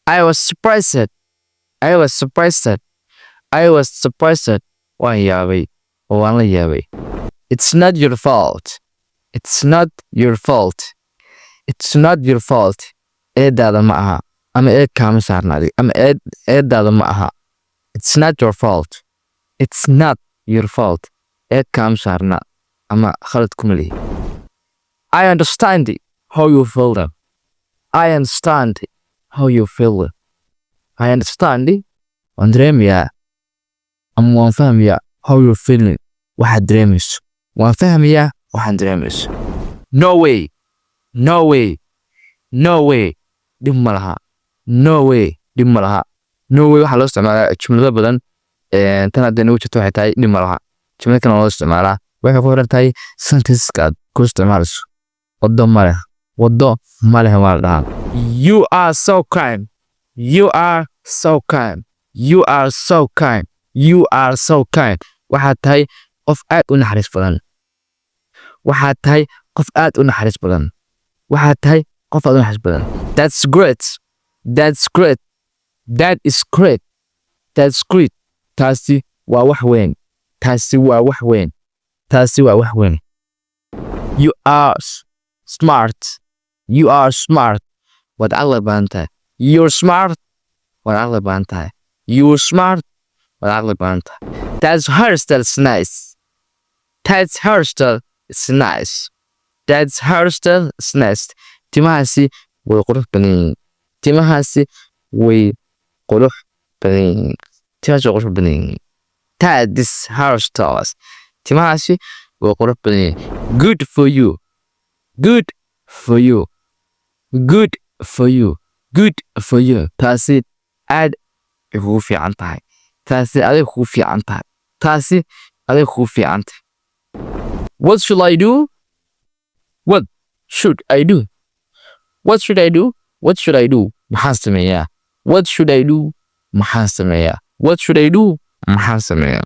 I was surprised. I was surprised. I was surprised. Waan yaabay. Oo waan la yaabay. It's not your fault. It's not your fault. It's not your fault. Eedaada ma aha. Ama eed kaama saarnaadi. Ama eedaada ma aha. It's not your fault. It's not your fault. Eed kaama saarna. Ama khalad kuma lihi. I understand how you feel them. I understand how you feel. I understand. Waan dareemayaa. Ama waan fahmayaa how you're feeling. Waxaad dareemayso. Waan fahmayaa waxaan dareemayso. No way. No way. No way. Dhib ma laha. No way. Dhib ma laha. No way waxaa loo isticmaalaa jumlado badan. Tan hadda nagu jirto waxay tahay dhib ma laha. Jumlada kale loo isticmaalaa. Waxay ku xiran tahay sentence-ka aad ku isticmaalayso. Wado ma leh. Wado ma leh waa la dhahaa. You are so kind. You are so kind. You are so kind. You are so kind. Waxaad tahay qof aad u naxariis badan. Waxaad tahay qof aad u naxariis badan. Waxaad tahay qof aad u naxariis badan. That's great. That's great. That is great. That's great. Taasi waa wax weyn. Taasi waa wax weyn. Taasi waa wax weyn. You are smart. You are smart. Waad caqli badan tahay. You're smart. Waad caqli badan tahay. You're smart. Waad caqli badan tahay. That's hairstyle is nice. That's hairstyle is nice. That's hairstyle is nice. Timahaasi way qurux badan yihiin. Timahaasi way qurux badan yihiin. Timahaasi way qurux badan yihiin. That's hairstyles. Timahaasi way qurux badan yihiin. Good for you. Good for you. Good for you. Good for you. Taasi aad ay kugu fiican tahay. Taasi aday kugu fiican tahay. Taasi aday kugu fiican tahay. What should I do? What should I do? What should I do? What should I do? Maxaan sameeyaa? What should I do? Maxaan sameeyaa? What should I do? Maxaan sameeyaa?